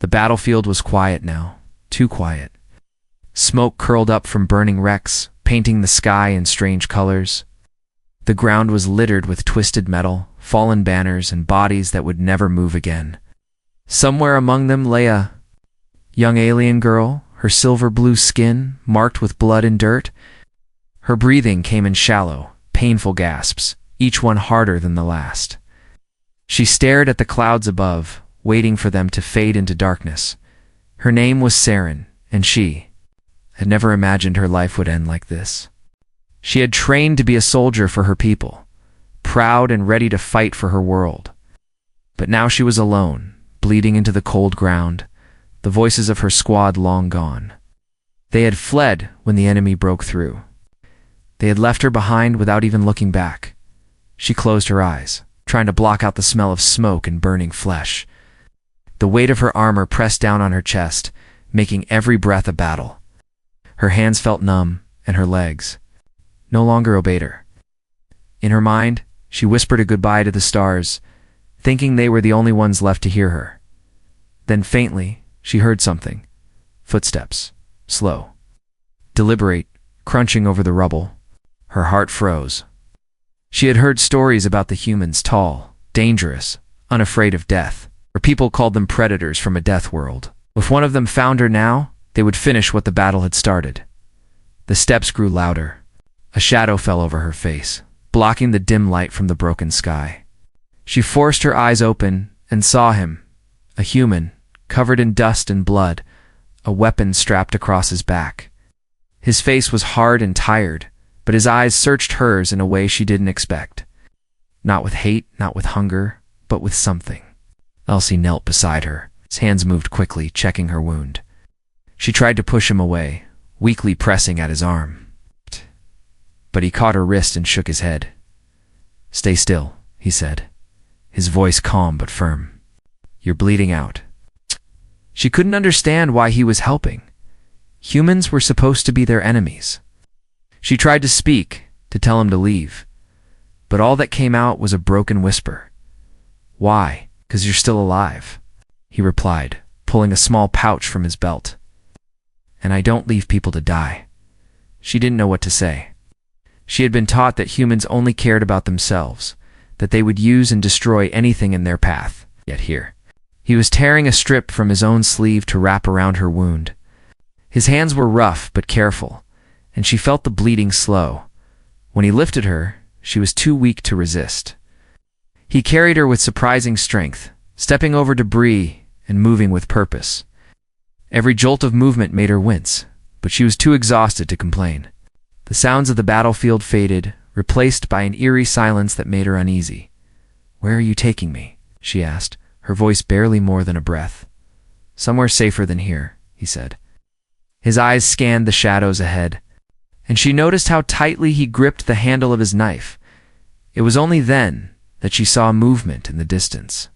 The battlefield was quiet now, too quiet. Smoke curled up from burning wrecks, painting the sky in strange colors. The ground was littered with twisted metal, fallen banners, and bodies that would never move again. Somewhere among them lay a young alien girl, her silver-blue skin marked with blood and dirt. Her breathing came in shallow, painful gasps, each one harder than the last. She stared at the clouds above, waiting for them to fade into darkness. Her name was Saren, and she had never imagined her life would end like this. She had trained to be a soldier for her people, proud and ready to fight for her world. But now she was alone, bleeding into the cold ground, the voices of her squad long gone. They had fled when the enemy broke through. They had left her behind without even looking back. She closed her eyes, trying to block out the smell of smoke and burning flesh. The weight of her armor pressed down on her chest, making every breath a battle. Her hands felt numb, and her legs no longer obeyed her. In her mind, she whispered a goodbye to the stars, thinking they were the only ones left to hear her. Then faintly, she heard something. Footsteps, slow, deliberate, crunching over the rubble. Her heart froze. She had heard stories about the humans, tall, dangerous, unafraid of death, or people called them predators from a death world. If one of them found her now, they would finish what the battle had started. The steps grew louder. A shadow fell over her face, blocking the dim light from the broken sky. She forced her eyes open and saw him, a human, covered in dust and blood, a weapon strapped across his back. His face was hard and tired, but his eyes searched hers in a way she didn't expect. Not with hate, not with hunger, but with something. Elsie knelt beside her. His hands moved quickly, checking her wound. She tried to push him away, weakly pressing at his arm. But he caught her wrist and shook his head. "Stay still," he said, his voice calm but firm. "You're bleeding out." She couldn't understand why he was helping. Humans were supposed to be their enemies. She tried to speak, to tell him to leave, but all that came out was a broken whisper. "Why? 'Cause you're still alive," he replied, pulling a small pouch from his belt. "And I don't leave people to die." She didn't know what to say. She had been taught that humans only cared about themselves, that they would use and destroy anything in their path. Yet here, he was tearing a strip from his own sleeve to wrap around her wound. His hands were rough but careful, and she felt the bleeding slow. When he lifted her, she was too weak to resist. He carried her with surprising strength, stepping over debris and moving with purpose. Every jolt of movement made her wince, but she was too exhausted to complain. The sounds of the battlefield faded, replaced by an eerie silence that made her uneasy. "Where are you taking me?" she asked, her voice barely more than a breath. "Somewhere safer than here," he said. His eyes scanned the shadows ahead, and she noticed how tightly he gripped the handle of his knife. It was only then that she saw movement in the distance.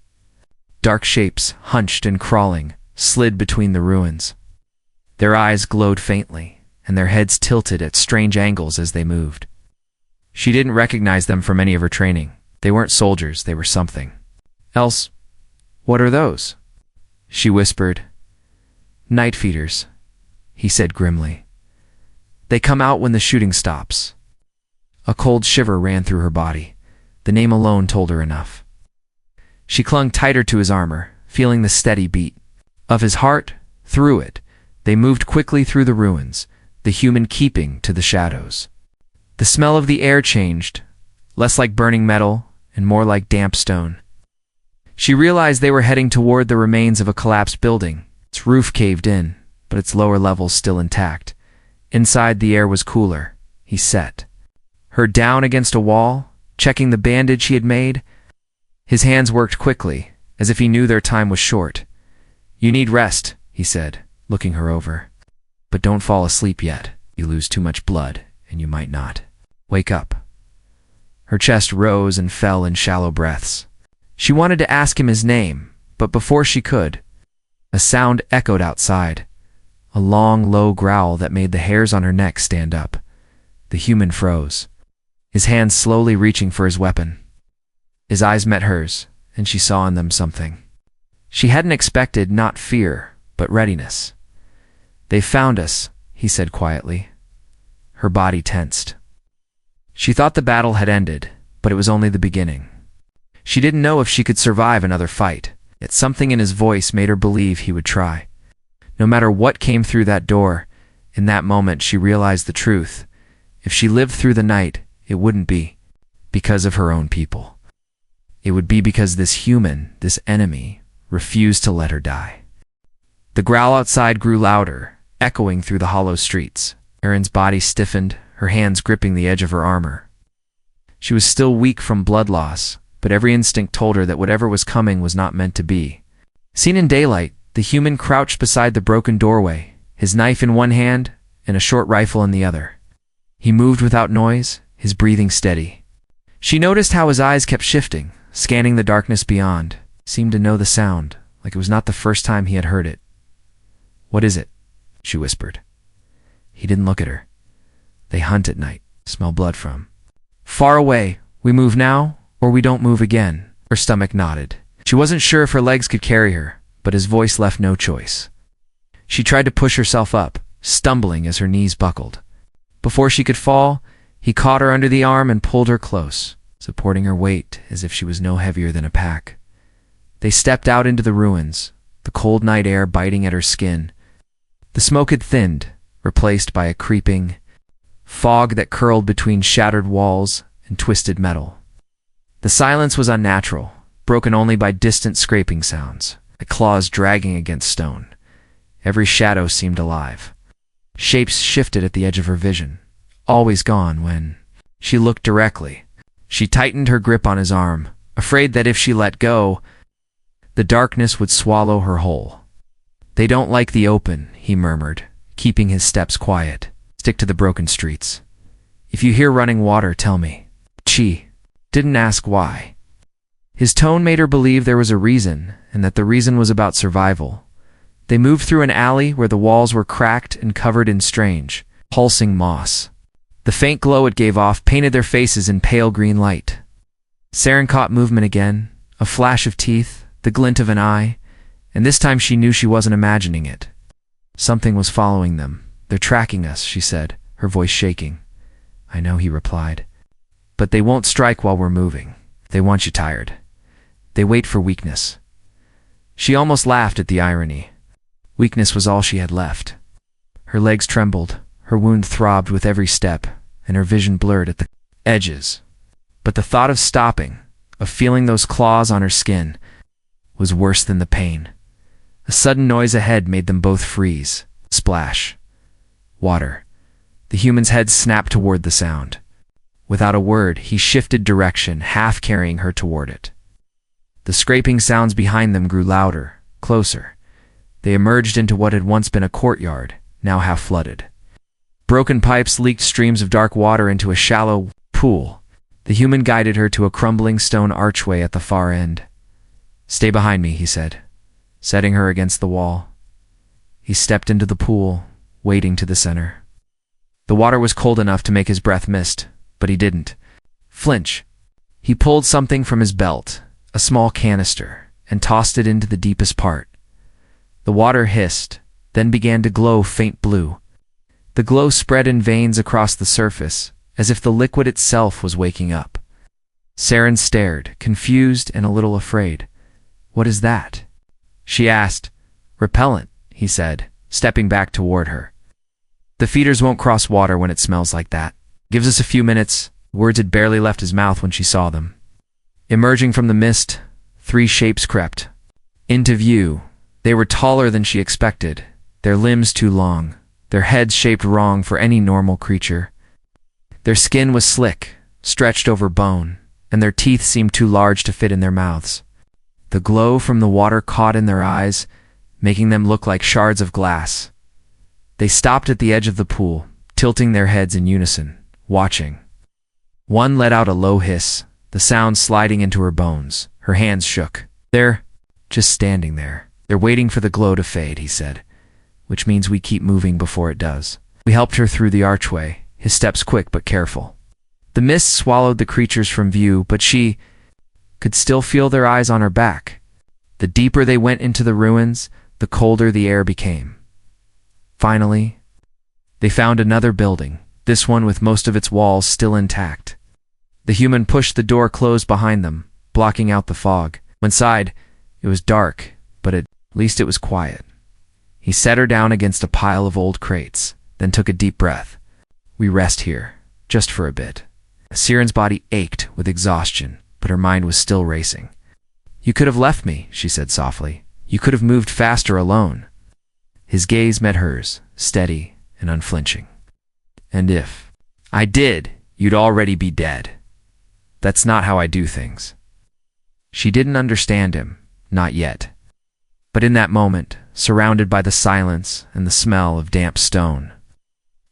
Dark shapes, hunched and crawling, slid between the ruins. Their eyes glowed faintly, and their heads tilted at strange angles as they moved. She didn't recognize them from any of her training. They weren't soldiers, they were something else. "What are those?" she whispered. "Night feeders," he said grimly. "They come out when the shooting stops." A cold shiver ran through her body. The name alone told her enough. She clung tighter to his armor, feeling the steady beat of his heart. Through it, they moved quickly through the ruins, the human keeping to the shadows. The smell of the air changed, less like burning metal and more like damp stone. She realized they were heading toward the remains of a collapsed building. Its roof caved in, but its lower levels still intact. Inside, the air was cooler. He sat her down against a wall, checking the bandage he had made. His hands worked quickly, as if he knew their time was short. "You need rest," he said, looking her over. "But don't fall asleep yet. You lose too much blood, and you might not. Wake up." Her chest rose and fell in shallow breaths. She wanted to ask him his name, but before she could, a sound echoed outside, a long, low growl that made the hairs on her neck stand up. The human froze, his hands slowly reaching for his weapon. His eyes met hers, and she saw in them something She hadn't expected not fear, but readiness. "They found us," he said quietly. Her body tensed. She thought the battle had ended, but it was only the beginning. She didn't know if she could survive another fight, yet something in his voice made her believe he would try. No matter what came through that door, in that moment she realized the truth. If she lived through the night, it wouldn't be because of her own people. It would be because this human, this enemy, refused to let her die. The growl outside grew louder, echoing through the hollow streets. Erin's body stiffened, her hands gripping the edge of her armor. She was still weak from blood loss, but every instinct told her that whatever was coming was not meant to be. Seen in daylight, the human crouched beside the broken doorway, his knife in one hand and a short rifle in the other. He moved without noise, his breathing steady. She noticed how his eyes kept shifting, scanning the darkness beyond, seemed to know the sound, like it was not the first time he had heard it. "What is it?" she whispered. He didn't look at her. "They hunt at night, smell blood from. Far away, we move now, or we don't move again." Her stomach nodded. She wasn't sure if her legs could carry her, but his voice left no choice. She tried to push herself up, stumbling as her knees buckled. Before she could fall, he caught her under the arm and pulled her close, supporting her weight as if she was no heavier than a pack. They stepped out into the ruins, the cold night air biting at her skin. The smoke had thinned, replaced by a creeping fog that curled between shattered walls and twisted metal. The silence was unnatural, broken only by distant scraping sounds, like claws dragging against stone. Every shadow seemed alive. Shapes shifted at the edge of her vision, always gone when she looked directly. She tightened her grip on his arm, afraid that if she let go, the darkness would swallow her whole. "They don't like the open," he murmured, keeping his steps quiet. "Stick to the broken streets. If you hear running water, tell me." She didn't ask why. His tone made her believe there was a reason, and that the reason was about survival. They moved through an alley where the walls were cracked and covered in strange, pulsing moss. The faint glow it gave off painted their faces in pale green light. Saren caught movement again, a flash of teeth, the glint of an eye, and this time she knew she wasn't imagining it. Something was following them. "They're tracking us," she said, her voice shaking. "I know," he replied. "But they won't strike while we're moving. They want you tired. They wait for weakness." She almost laughed at the irony. Weakness was all she had left. Her legs trembled, her wound throbbed with every step, and her vision blurred at the edges. But the thought of stopping, of feeling those claws on her skin, was worse than the pain. A sudden noise ahead made them both freeze. Splash. Water. The human's head snapped toward the sound. Without a word, he shifted direction, half carrying her toward it. The scraping sounds behind them grew louder, closer. They emerged into what had once been a courtyard, now half flooded. Broken pipes leaked streams of dark water into a shallow pool. The human guided her to a crumbling stone archway at the far end. "Stay behind me," he said, setting her against the wall. He stepped into the pool, wading to the center. The water was cold enough to make his breath mist, but he didn't flinch. He pulled something from his belt, a small canister, and tossed it into the deepest part. The water hissed, then began to glow faint blue. The glow spread in veins across the surface, as if the liquid itself was waking up. Saren stared, confused and a little afraid. "What is that?" she asked. "Repellent," he said, stepping back toward her. "The feeders won't cross water when it smells like that. Gives us a few minutes." Words had barely left his mouth when she saw them. Emerging from the mist, 3 shapes crept into view. They were taller than she expected, their limbs too long, their heads shaped wrong for any normal creature. Their skin was slick, stretched over bone, and their teeth seemed too large to fit in their mouths. The glow from the water caught in their eyes, making them look like shards of glass. They stopped at the edge of the pool, tilting their heads in unison, watching. One let out a low hiss, the sound sliding into her bones. Her hands shook. "They're just standing there. They're waiting for the glow to fade," he said, "which means we keep moving before it does." We helped her through the archway, his steps quick but careful. The mist swallowed the creatures from view, but she could still feel their eyes on her back. The deeper they went into the ruins, the colder the air became. Finally, they found another building, this one with most of its walls still intact. The human pushed the door closed behind them, blocking out the fog. Inside, it was dark, but at least it was quiet. He set her down against a pile of old crates, then took a deep breath. We rest here, just for a bit. Siren's body ached with exhaustion, but her mind was still racing. You could have left me, she said softly. You could have moved faster alone. His gaze met hers, steady and unflinching. And if I did, you'd already be dead. That's not how I do things. She didn't understand him, not yet. But in that moment, surrounded by the silence and the smell of damp stone,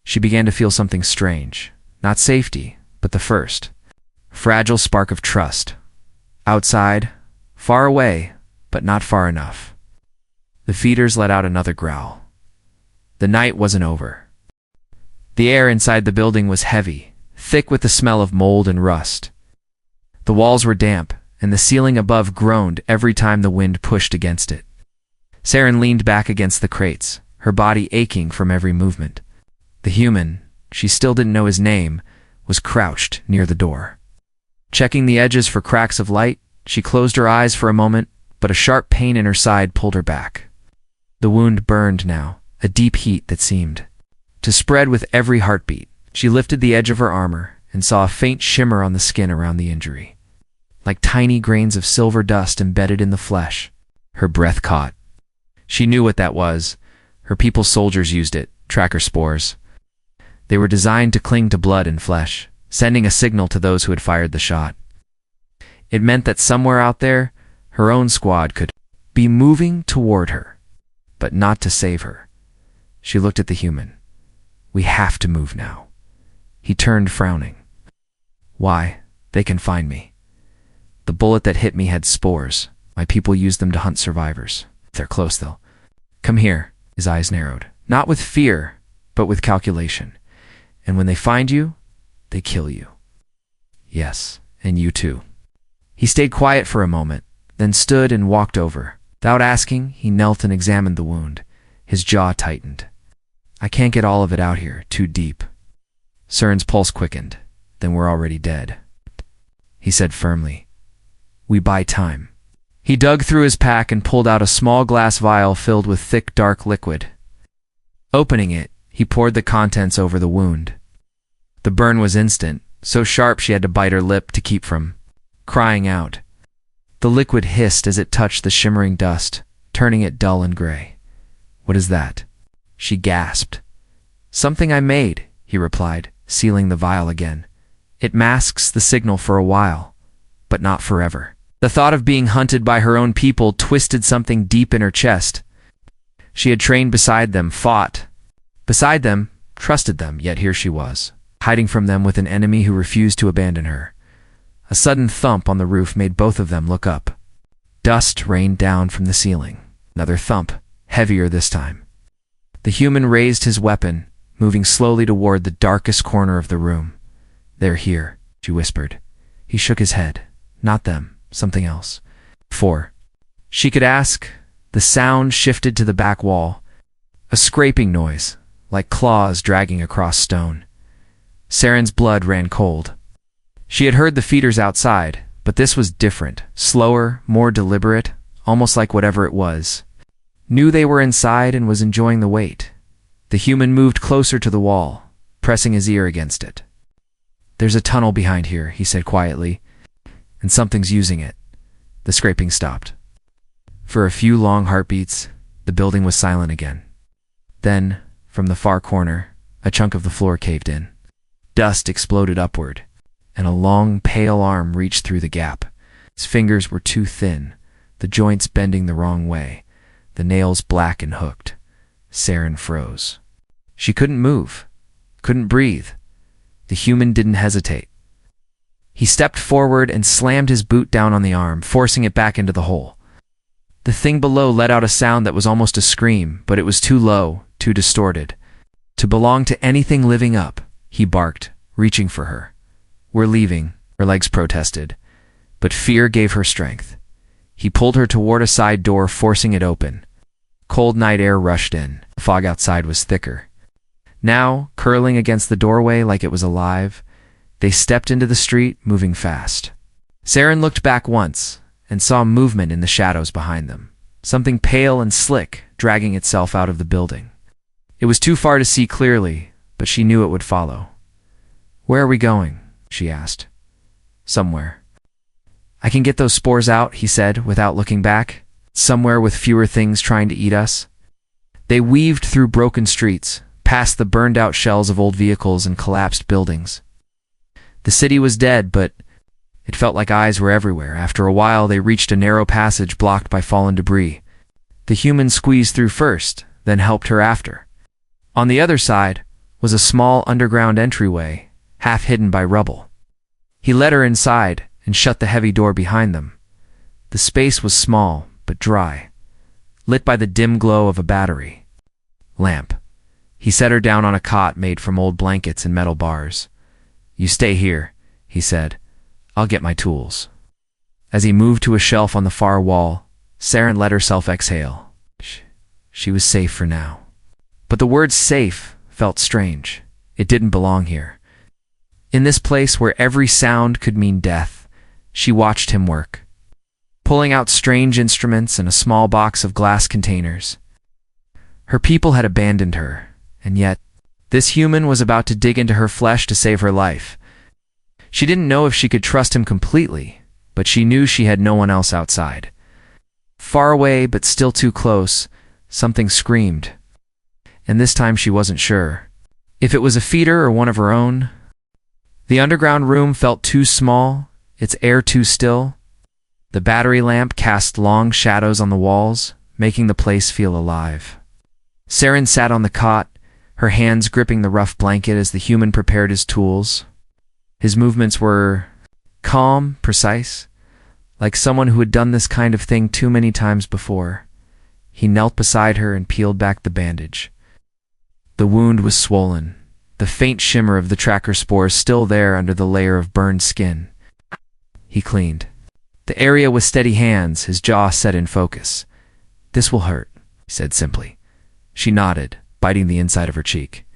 she began to feel something strange. Not safety, but the first fragile spark of trust. Outside, far away, but not far enough. The feeders let out another growl. The night wasn't over. The air inside the building was heavy, thick with the smell of mold and rust. The walls were damp, and the ceiling above groaned every time the wind pushed against it. Siren leaned back against the crates, her body aching from every movement. The human, she still didn't know his name, was crouched near the door. Checking the edges for cracks of light, she closed her eyes for a moment, but a sharp pain in her side pulled her back. The wound burned now, a deep heat that seemed to spread with every heartbeat. She lifted the edge of her armor and saw a faint shimmer on the skin around the injury, like tiny grains of silver dust embedded in the flesh. Her breath caught. She knew what that was. Her people's soldiers used it, tracker spores. They were designed to cling to blood and flesh, sending a signal to those who had fired the shot. It meant that somewhere out there, her own squad could be moving toward her, but not to save her. She looked at the human. We have to move now. He turned, frowning. Why? They can find me. The bullet that hit me had spores. My people use them to hunt survivors. They're close, though. Come here. His eyes narrowed. Not with fear, but with calculation. And when they find you, they kill you. Yes, and you too. He stayed quiet for a moment, then stood and walked over. Without asking, he knelt and examined the wound. His jaw tightened. I can't get all of it out here, too deep. Siren's pulse quickened. Then we're already dead. He said firmly. We buy time. He dug through his pack and pulled out a small glass vial filled with thick, dark liquid. Opening it, he poured the contents over the wound. The burn was instant, so sharp she had to bite her lip to keep from crying out. The liquid hissed as it touched the shimmering dust, turning it dull and gray. What is that? She gasped. Something I made, he replied, sealing the vial again. It masks the signal for a while, but not forever. The thought of being hunted by her own people twisted something deep in her chest. She had trained beside them, fought beside them, trusted them, yet here she was, hiding from them with an enemy who refused to abandon her. A sudden thump on the roof made both of them look up. Dust rained down from the ceiling. Another thump, heavier this time. The human raised his weapon, moving slowly toward the darkest corner of the room. They're here, she whispered. He shook his head. Not them, something else. 4. She could ask. The sound shifted to the back wall. A scraping noise, like claws dragging across stone. Siren's blood ran cold. She had heard the feeders outside, but this was different, slower, more deliberate, almost like whatever it was knew they were inside and was enjoying the wait. The human moved closer to the wall, pressing his ear against it. There's a tunnel behind here, he said quietly, and something's using it. The scraping stopped. For a few long heartbeats, the building was silent again. Then, from the far corner, a chunk of the floor caved in. Dust exploded upward, and a long, pale arm reached through the gap. Its fingers were too thin, the joints bending the wrong way, the nails black and hooked. Siren froze. She couldn't move, couldn't breathe. The human didn't hesitate. He stepped forward and slammed his boot down on the arm, forcing it back into the hole. The thing below let out a sound that was almost a scream, but it was too low, too distorted. To belong to anything living up, he barked, reaching for her. We're leaving, her legs protested, but fear gave her strength. He pulled her toward a side door, forcing it open. Cold night air rushed in. The fog outside was thicker. Now, curling against the doorway like it was alive, they stepped into the street, moving fast. Saren looked back once and saw movement in the shadows behind them. Something pale and slick dragging itself out of the building. It was too far to see clearly, but she knew it would follow. "Where are we going?" she asked. "Somewhere." "I can get those spores out," he said, without looking back. "Somewhere with fewer things trying to eat us." They weaved through broken streets, past the burned-out shells of old vehicles and collapsed buildings. The city was dead, but it felt like eyes were everywhere. After a while, they reached a narrow passage blocked by fallen debris. The human squeezed through first, then helped her after. On the other side was a small underground entryway, half hidden by rubble. He led her inside and shut the heavy door behind them. The space was small, but dry, lit by the dim glow of a battery lamp. He set her down on a cot made from old blankets and metal bars. "You stay here," he said. "I'll get my tools." As he moved to a shelf on the far wall, Saren let herself exhale. She was safe for now. But the word safe felt strange. It didn't belong here. In this place where every sound could mean death, she watched him work, pulling out strange instruments and a small box of glass containers. Her people had abandoned her, and yet this human was about to dig into her flesh to save her life. She didn't know if she could trust him completely, but she knew she had no one else outside. Far away, but still too close, something screamed. And this time she wasn't sure if it was a feeder or one of her own. The underground room felt too small, its air too still. The battery lamp cast long shadows on the walls, making the place feel alive. Saren sat on the cot, her hands gripping the rough blanket as the human prepared his tools. His movements were calm, precise, like someone who had done this kind of thing too many times before. He knelt beside her and peeled back the bandage. The wound was swollen, the faint shimmer of the tracker spores still there under the layer of burned skin. He cleaned the area with steady hands, his jaw set in focus. "This will hurt," he said simply. She nodded, biting the inside of her cheek.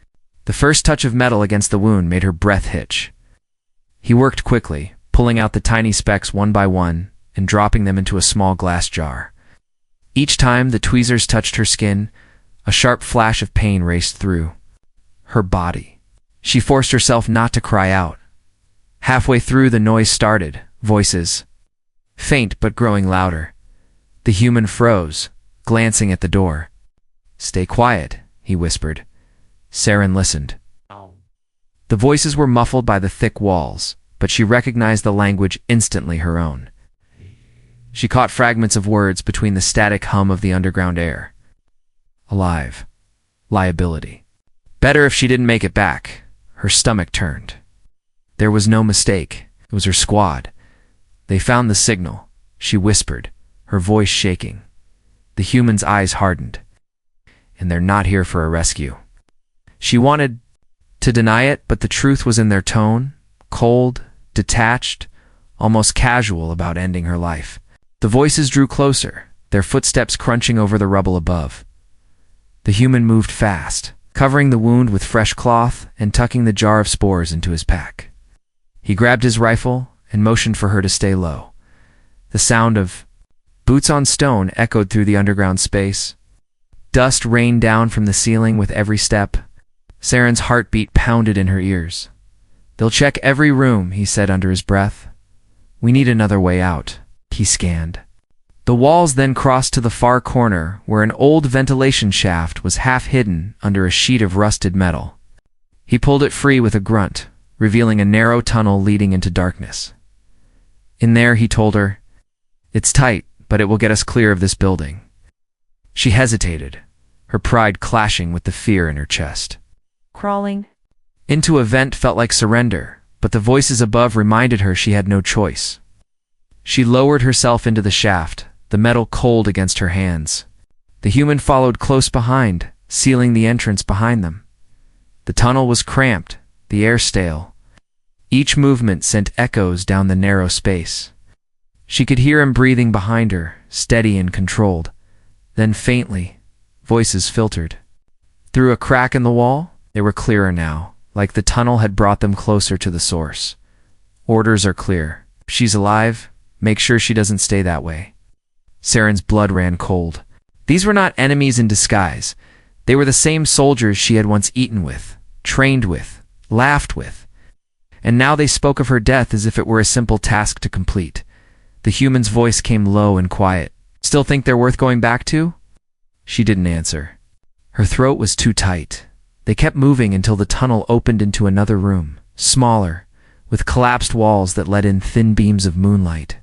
The first touch of metal against the wound made her breath hitch. He worked quickly, pulling out the tiny specks one by one and dropping them into a small glass jar. Each time the tweezers touched her skin, a sharp flash of pain raced through her body. She forced herself not to cry out. Halfway through, the noise started, voices, faint but growing louder. The human froze, glancing at the door. "Stay quiet," he whispered. Saren listened. The voices were muffled by the thick walls, but she recognized the language instantly her own. She caught fragments of words between the static hum of the underground air. Alive. Liability. Better if she didn't make it back. Her stomach turned. There was no mistake. It was her squad. They found the signal, she whispered, her voice shaking. The human's eyes hardened. And they're not here for a rescue. She wanted to deny it, but the truth was in their tone, cold, detached, almost casual about ending her life. The voices drew closer, their footsteps crunching over the rubble above. The human moved fast, covering the wound with fresh cloth and tucking the jar of spores into his pack. He grabbed his rifle and motioned for her to stay low. The sound of boots on stone echoed through the underground space. Dust rained down from the ceiling with every step. Saren's heartbeat pounded in her ears. "They'll check every room," he said under his breath. "We need another way out." He scanned. The walls then crossed to the far corner where an old ventilation shaft was half hidden under a sheet of rusted metal. He pulled it free with a grunt, revealing a narrow tunnel leading into darkness. In there, he told her, "It's tight, but it will get us clear of this building." She hesitated, her pride clashing with the fear in her chest. Crawling into a vent felt like surrender, but the voices above reminded her she had no choice. She lowered herself into the shaft, the metal cold against her hands. The human followed close behind, sealing the entrance behind them. The tunnel was cramped, the air stale. Each movement sent echoes down the narrow space. She could hear him breathing behind her, steady and controlled. Then faintly, voices filtered. Through a crack in the wall, they were clearer now, like the tunnel had brought them closer to the source. Orders are clear. If she's alive, make sure she doesn't stay that way. Saren's blood ran cold. These were not enemies in disguise. They were the same soldiers she had once eaten with, trained with, laughed with. And now they spoke of her death as if it were a simple task to complete. The human's voice came low and quiet. Still think they're worth going back to? She didn't answer. Her throat was too tight. They kept moving until the tunnel opened into another room, smaller, with collapsed walls that let in thin beams of moonlight.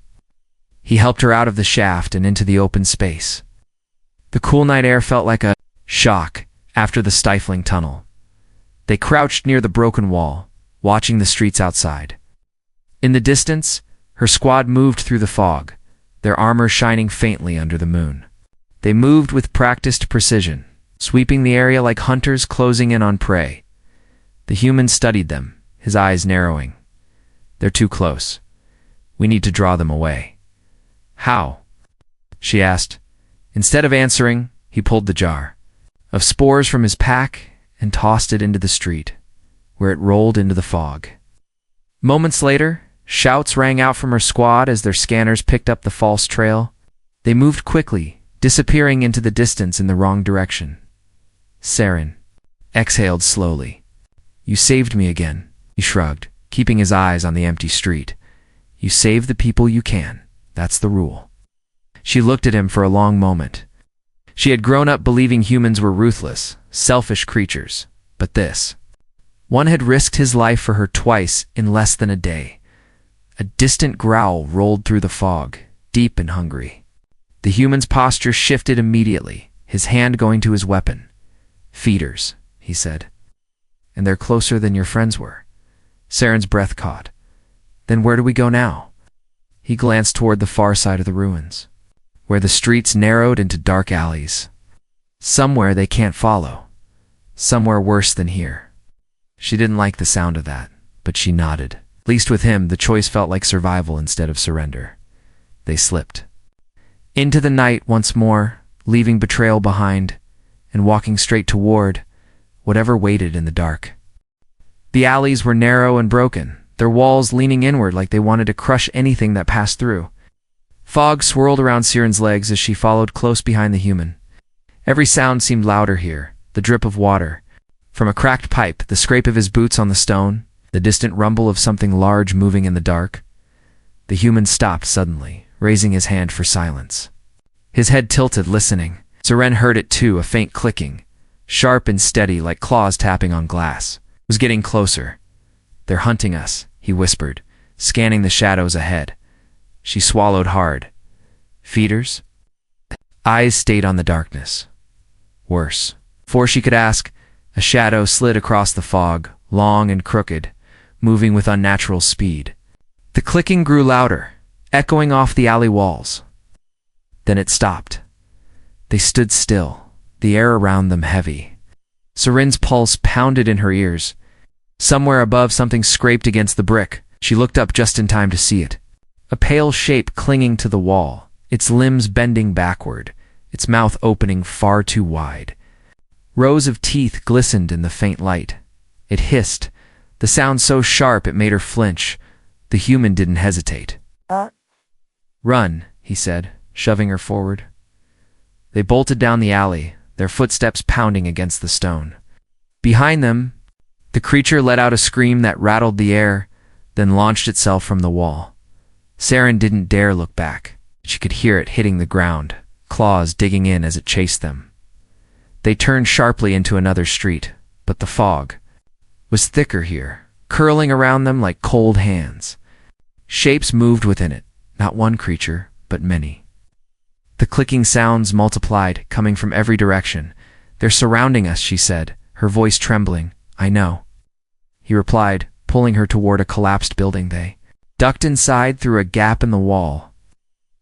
He helped her out of the shaft and into the open space. The cool night air felt like a shock after the stifling tunnel. They crouched near the broken wall, watching the streets outside. In the distance, her squad moved through the fog, their armor shining faintly under the moon. They moved with practiced precision, sweeping the area like hunters closing in on prey. The human studied them, his eyes narrowing. They're too close. We need to draw them away. How? She asked. Instead of answering, he pulled the jar of spores from his pack and tossed it into the street, where it rolled into the fog. Moments later, shouts rang out from her squad as their scanners picked up the false trail. They moved quickly, disappearing into the distance in the wrong direction. Saren exhaled slowly. You saved me again, he shrugged, keeping his eyes on the empty street. You save the people you can. That's the rule. She looked at him for a long moment. She had grown up believing humans were ruthless, selfish creatures. But this. One had risked his life for her twice in less than a day. A distant growl rolled through the fog, deep and hungry. The human's posture shifted immediately, his hand going to his weapon. Feeders, he said. And they're closer than your friends were. Saren's breath caught. Then where do we go now? He glanced toward the far side of the ruins, where the streets narrowed into dark alleys. Somewhere they can't follow. Somewhere worse than here. She didn't like the sound of that, but she nodded. At least with him, the choice felt like survival instead of surrender. They slipped into the night once more, leaving betrayal behind, and walking straight toward whatever waited in the dark. The alleys were narrow and broken, their walls leaning inward like they wanted to crush anything that passed through. Fog swirled around Saren's legs as she followed close behind the human. Every sound seemed louder here, the drip of water from a cracked pipe, the scrape of his boots on the stone, the distant rumble of something large moving in the dark. The human stopped suddenly, raising his hand for silence. His head tilted, listening. Saren heard it too, a faint clicking, sharp and steady like claws tapping on glass. It was getting closer. They're hunting us, he whispered, scanning the shadows ahead. She swallowed hard. Feeders? Eyes stayed on the darkness. Worse. Before she could ask, a shadow slid across the fog, long and crooked, moving with unnatural speed. The clicking grew louder, echoing off the alley walls. Then it stopped. They stood still, the air around them heavy. Saren's pulse pounded in her ears. Somewhere above, something scraped against the brick. She looked up just in time to see it. A pale shape clinging to the wall, its limbs bending backward, its mouth opening far too wide. Rows of teeth glistened in the faint light. It hissed, the sound so sharp it made her flinch. The human didn't hesitate. Run, he said, shoving her forward. They bolted down the alley, their footsteps pounding against the stone. Behind them, the creature let out a scream that rattled the air, then launched itself from the wall. Saren didn't dare look back. She could hear it hitting the ground, claws digging in as it chased them. They turned sharply into another street, but the fog was thicker here, curling around them like cold hands. Shapes moved within it, not one creature, but many. The clicking sounds multiplied, coming from every direction. They're surrounding us, she said, her voice trembling. I know. He replied, pulling her toward a collapsed building. They ducked inside through a gap in the wall.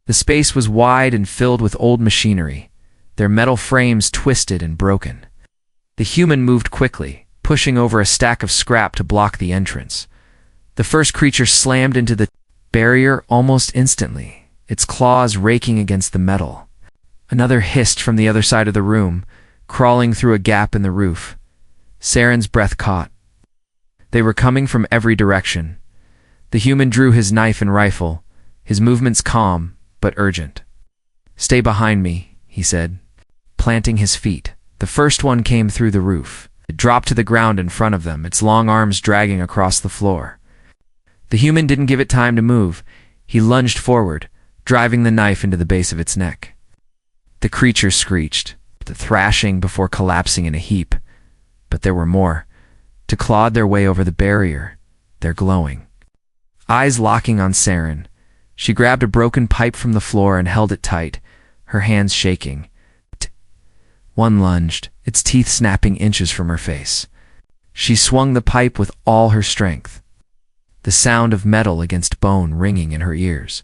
The space was wide and filled with old machinery, their metal frames twisted and broken. The human moved quickly, pushing over a stack of scrap to block the entrance. The first creature slammed into the barrier almost instantly, its claws raking against the metal. Another hissed from the other side of the room, crawling through a gap in the roof. Saren's breath caught. They were coming from every direction. The human drew his knife and rifle, his movements calm but urgent. "Stay behind me," he said, planting his feet. The first one came through the roof. It dropped to the ground in front of them, its long arms dragging across the floor. The human didn't give it time to move. He lunged forward, driving the knife into the base of its neck. The creature screeched, the thrashing before collapsing in a heap. But there were more, to claw their way over the barrier, their glowing eyes locking on Saren. She grabbed a broken pipe from the floor and held it tight, her hands shaking. One lunged, its teeth snapping inches from her face. She swung the pipe with all her strength, the sound of metal against bone ringing in her ears.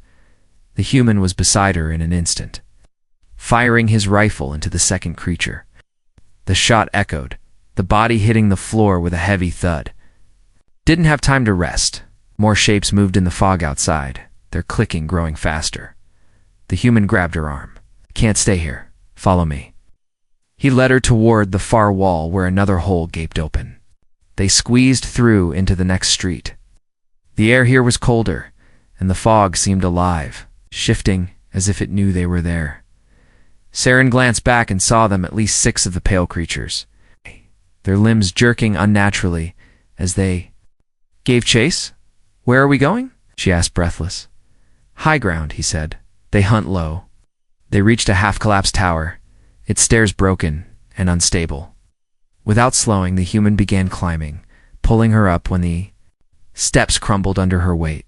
The human was beside her in an instant, firing his rifle into the second creature. The shot echoed, the body hitting the floor with a heavy thud. Didn't have time to rest. More shapes moved in the fog outside, their clicking growing faster. The human grabbed her arm. "Can't stay here. Follow me." He led her toward the far wall where another hole gaped open. They squeezed through into the next street. The air here was colder, and the fog seemed alive, shifting as if it knew they were there. Saren glanced back and saw them, at least 6 of the pale creatures, their limbs jerking unnaturally as they gave chase. "Where are we going?" she asked, breathless. "High ground," he said. "They hunt low." They reached a half-collapsed tower, its stairs broken and unstable. Without slowing, the human began climbing, pulling her up when the steps crumbled under her weight.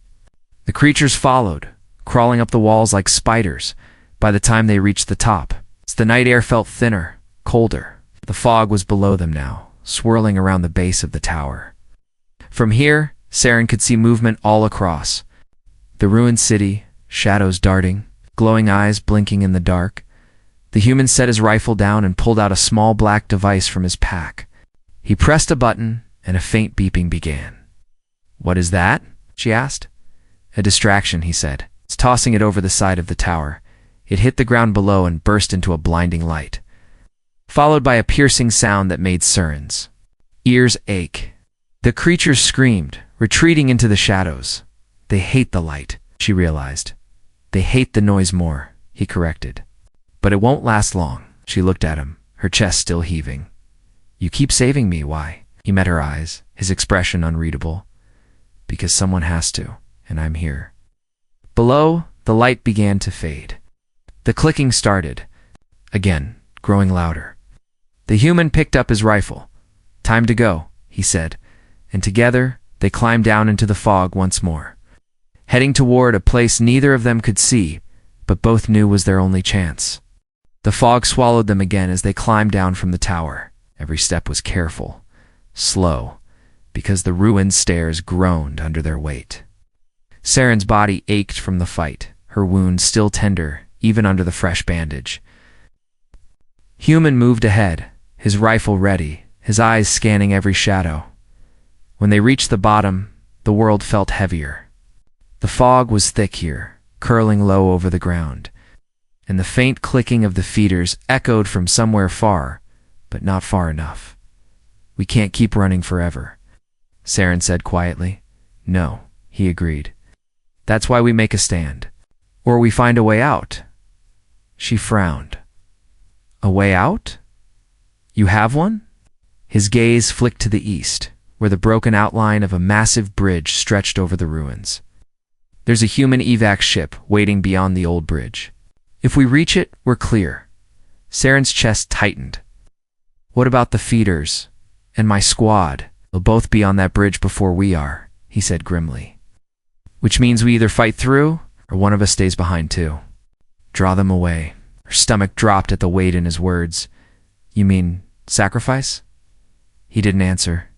The creatures followed, crawling up the walls like spiders. By the time they reached the top, the night air felt thinner, colder. The fog was below them now, swirling around the base of the tower. From here, Saren could see movement all across. The ruined city, shadows darting, glowing eyes blinking in the dark. The human set his rifle down and pulled out a small black device from his pack. He pressed a button, and a faint beeping began. "What is that?" she asked. "A distraction," he said, tossing it over the side of the tower. It hit the ground below and burst into a blinding light, followed by a piercing sound that made Saren's ears ache. The creatures screamed, retreating into the shadows. "They hate the light," she realized. "They hate the noise more," he corrected. "But it won't last long." She looked at him, her chest still heaving. "You keep saving me, why?" He met her eyes, his expression unreadable. "Because someone has to, and I'm here." Below, the light began to fade. The clicking started, again, growing louder. The human picked up his rifle. "Time to go," he said, and together they climbed down into the fog once more, heading toward a place neither of them could see, but both knew was their only chance. The fog swallowed them again as they climbed down from the tower. Every step was careful, slow, because the ruined stairs groaned under their weight. Saren's body ached from the fight, her wound still tender, even under the fresh bandage. Human moved ahead, his rifle ready, his eyes scanning every shadow. When they reached the bottom, the world felt heavier. The fog was thick here, curling low over the ground, and the faint clicking of the feeders echoed from somewhere far, but not far enough. "We can't keep running forever," Saren said quietly. "No," he agreed. "That's why we make a stand. Or we find a way out." She frowned. "A way out? You have one?" His gaze flicked to the east, where the broken outline of a massive bridge stretched over the ruins. "There's a human evac ship waiting beyond the old bridge. If we reach it, we're clear." Saren's chest tightened. "What about the feeders? And my squad? They'll both be on that bridge before we are," he said grimly. "Which means we either fight through, or one of us stays behind too." "Draw them away." Her stomach dropped at the weight in his words. "You mean sacrifice?" He didn't answer.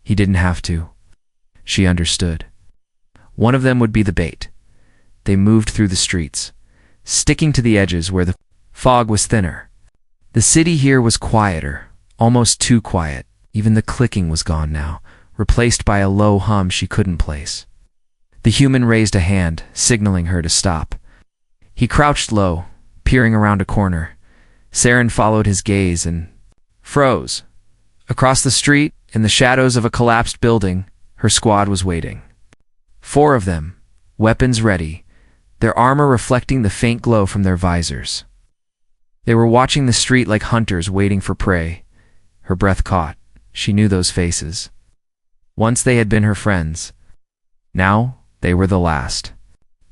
He didn't have to. She understood. One of them would be the bait. They moved through the streets, sticking to the edges where the fog was thinner. The city here was quieter, almost too quiet. Even the clicking was gone now, replaced by a low hum she couldn't place. The human raised a hand, signaling her to stop. He crouched low, peering around a corner. Saren followed his gaze and froze. Across the street, in the shadows of a collapsed building, her squad was waiting. 4 of them, weapons ready, their armor reflecting the faint glow from their visors. They were watching the street like hunters waiting for prey. Her breath caught. She knew those faces. Once they had been her friends. Now they were the last.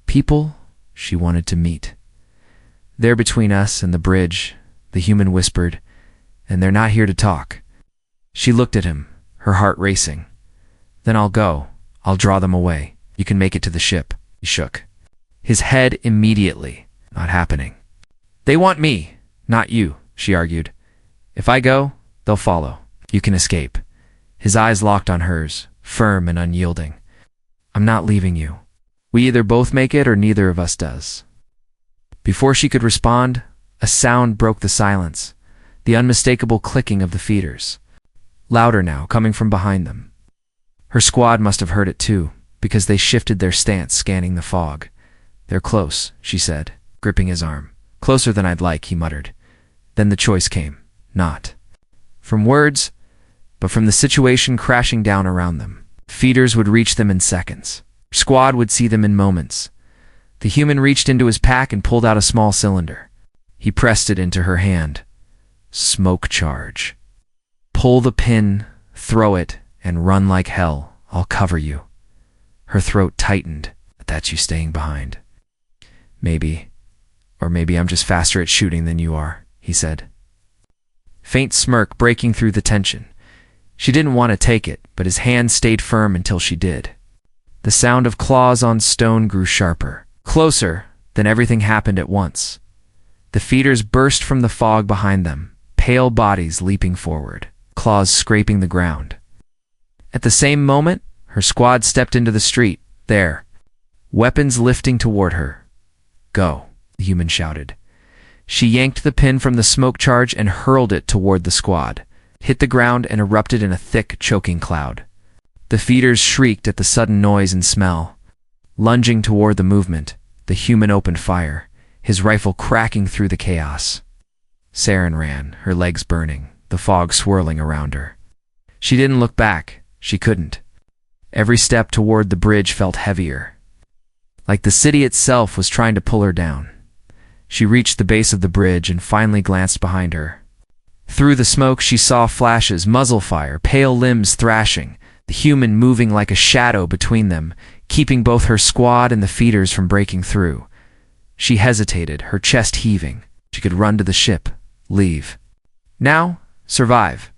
People she wanted to meet. "They're between us and the bridge," the human whispered, "and they're not here to talk." She looked at him, her heart racing. "Then I'll go. I'll draw them away. You can make it to the ship." He shook his head immediately. "Not happening." "They want me, not you," she argued. "If I go, they'll follow. You can escape." His eyes locked on hers, firm and unyielding. "I'm not leaving you. We either both make it or neither of us does." Before she could respond, a sound broke the silence, the unmistakable clicking of the feeders. Louder now, coming from behind them. Her squad must have heard it too, because they shifted their stance, scanning the fog. "They're close," she said, gripping his arm. "Closer than I'd like," he muttered. Then the choice came. Not from words, but from the situation crashing down around them. Feeders would reach them in seconds. Squad would see them in moments. The human reached into his pack and pulled out a small cylinder. He pressed it into her hand. "Smoke charge. Pull the pin, throw it, and run like hell. I'll cover you." Her throat tightened. "That's you staying behind." "Maybe. Or maybe I'm just faster at shooting than you are," he said. Faint smirk breaking through the tension. She didn't want to take it, but his hand stayed firm until she did. The sound of claws on stone grew sharper. Closer, then everything happened at once. The feeders burst from the fog behind them, pale bodies leaping forward, claws scraping the ground. At the same moment, her squad stepped into the street, there, weapons lifting toward her. "Go," the human shouted. She yanked the pin from the smoke charge and hurled it toward the squad, hit the ground and erupted in a thick, choking cloud. The feeders shrieked at the sudden noise and smell. Lunging toward the movement, the human opened fire, his rifle cracking through the chaos. Saren ran, her legs burning, the fog swirling around her. She didn't look back. She couldn't. Every step toward the bridge felt heavier, like the city itself was trying to pull her down. She reached the base of the bridge and finally glanced behind her. Through the smoke she saw flashes, muzzle fire, pale limbs thrashing, the human moving like a shadow between them, keeping both her squad and the feeders from breaking through. She hesitated, her chest heaving. She could run to the ship, leave. Now, survive.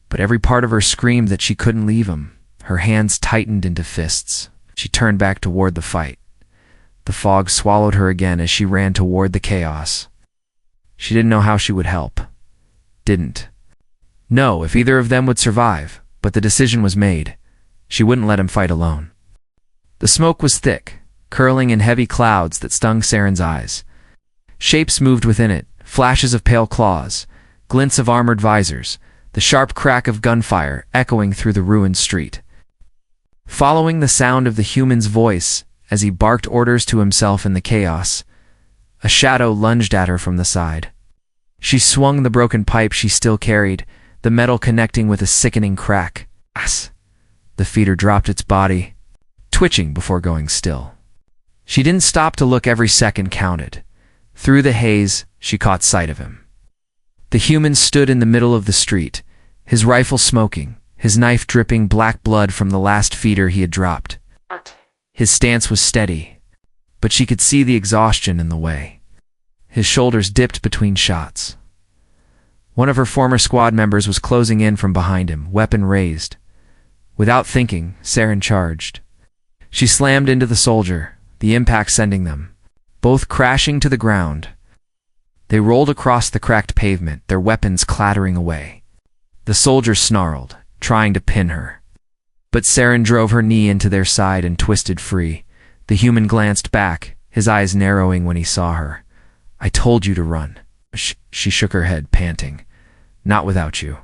But every part of her screamed that she couldn't leave him. Her hands tightened into fists. She turned back toward the fight. The fog swallowed her again as she ran toward the chaos. She didn't know how she would help. Didn't know if either of them would survive, but the decision was made. She wouldn't let him fight alone. The smoke was thick, curling in heavy clouds that stung Saren's eyes. Shapes moved within it, flashes of pale claws, glints of armored visors, the sharp crack of gunfire echoing through the ruined street. Following the sound of the human's voice as he barked orders to himself in the chaos, a shadow lunged at her from the side. She swung the broken pipe she still carried, the metal connecting with a sickening crack. "Ass!" The feeder dropped its body, twitching before going still. She didn't stop to look. Every second counted. Through the haze, she caught sight of him. The human stood in the middle of the street, his rifle smoking, his knife dripping black blood from the last feeder he had dropped. His stance was steady, but she could see the exhaustion in the way. His shoulders dipped between shots. One of her former squad members was closing in from behind him, weapon raised. Without thinking, Saren charged. She slammed into the soldier, the impact sending them, both crashing to the ground. They rolled across the cracked pavement, their weapons clattering away. The soldier snarled, trying to pin her. But Saren drove her knee into their side and twisted free. The human glanced back, his eyes narrowing when he saw her. "I told you to run." She shook her head, panting. "Not without you."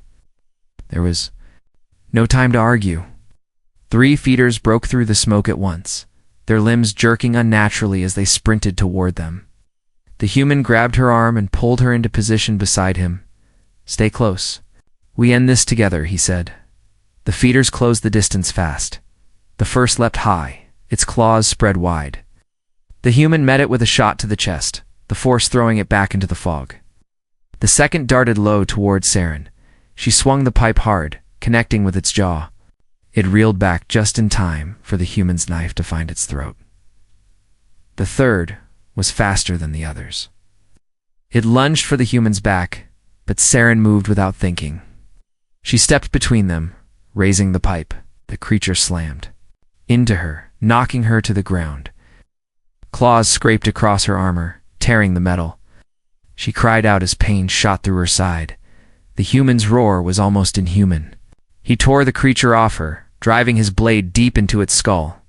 There was no time to argue. 3 feeders broke through the smoke at once, their limbs jerking unnaturally as they sprinted toward them. The human grabbed her arm and pulled her into position beside him. "Stay close. We end this together," he said. The feeders closed the distance fast. The first leapt high, its claws spread wide. The human met it with a shot to the chest, the force throwing it back into the fog. The second darted low toward Saren. She swung the pipe hard, connecting with its jaw. It reeled back just in time for the human's knife to find its throat. The third was faster than the others. It lunged for the human's back, but Saren moved without thinking. She stepped between them, raising the pipe. The creature slammed into her, knocking her to the ground. Claws scraped across her armor, tearing the metal. She cried out as pain shot through her side. The human's roar was almost inhuman. He tore the creature off her, driving his blade deep into its skull.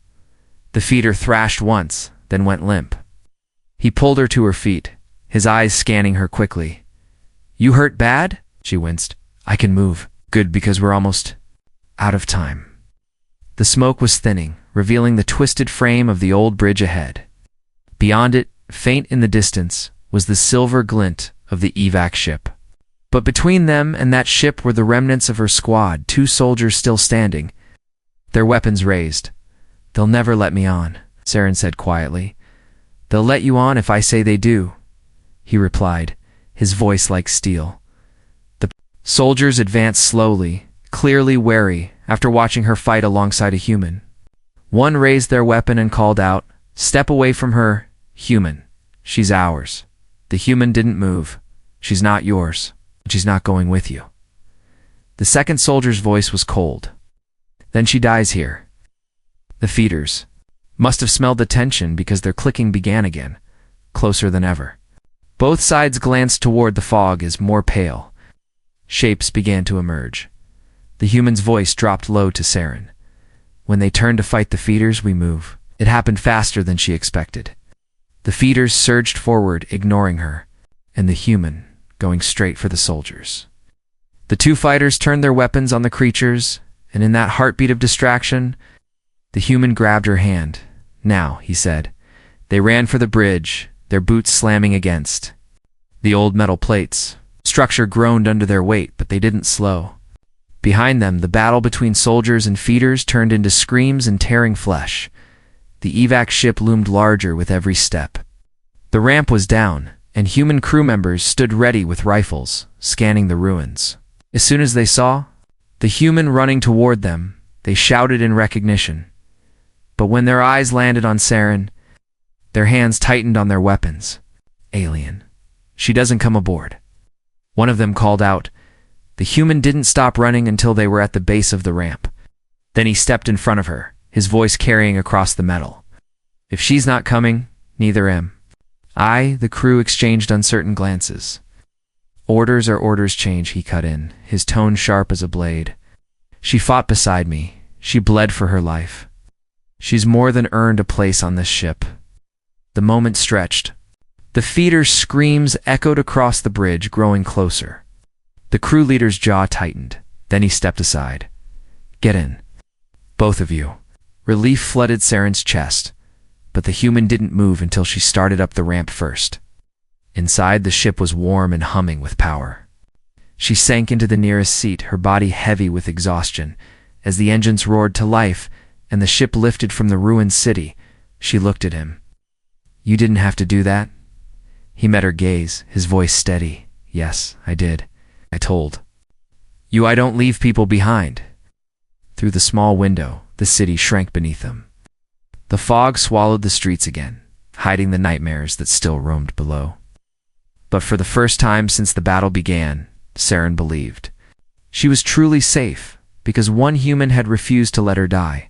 The feeder thrashed once, then went limp. He pulled her to her feet, his eyes scanning her quickly. "You hurt bad?" She winced. "I can move." "Good, because we're almost out of time." The smoke was thinning, revealing the twisted frame of the old bridge ahead. Beyond it, faint in the distance, was the silver glint of the evac ship. But between them and that ship were the remnants of her squad, 2 soldiers still standing, their weapons raised. "They'll never let me on," Saren said quietly. "They'll let you on if I say they do," he replied, his voice like steel. The soldiers advanced slowly, clearly wary after watching her fight alongside a human. One raised their weapon and called out, "Step away from her, human. She's ours." The human didn't move. "She's not yours. She's not going with you." The second soldier's voice was cold. "Then she dies here." The feeders must have smelled the tension because their clicking began again, closer than ever. Both sides glanced toward the fog as more pale shapes began to emerge. The human's voice dropped low to Saren. "When they turn to fight the feeders, we move." It happened faster than she expected. The feeders surged forward, ignoring her, and the human going straight for the soldiers. The 2 fighters turned their weapons on the creatures, and in that heartbeat of distraction, the human grabbed her hand. "Now," he said. They ran for the bridge, their boots slamming against the old metal plates. Structure groaned under their weight, but they didn't slow. Behind them, the battle between soldiers and feeders turned into screams and tearing flesh. The evac ship loomed larger with every step. The ramp was down, and human crew members stood ready with rifles, scanning the ruins. As soon as they saw the human running toward them, they shouted in recognition. But when their eyes landed on Saren, their hands tightened on their weapons. "Alien. She doesn't come aboard." One of them called out. The human didn't stop running until they were at the base of the ramp. Then he stepped in front of her, his voice carrying across the metal. "If she's not coming, neither am I." The crew exchanged uncertain glances. "Orders are orders, change," he cut in, his tone sharp as a blade. "She fought beside me. She bled for her life. She's more than earned a place on this ship." The moment stretched. The feeder's screams echoed across the bridge, growing closer. The crew leader's jaw tightened. Then he stepped aside. "Get in. Both of you." Relief flooded Saren's chest, but the human didn't move until she started up the ramp first. Inside, the ship was warm and humming with power. She sank into the nearest seat, her body heavy with exhaustion. As the engines roared to life and the ship lifted from the ruined city, she looked at him. "You didn't have to do that?" He met her gaze, his voice steady. "Yes, I did. I told you I don't leave people behind." Through the small window, the city shrank beneath them. The fog swallowed the streets again, hiding the nightmares that still roamed below. But for the first time since the battle began, Saren believed. She was truly safe, because one human had refused to let her die.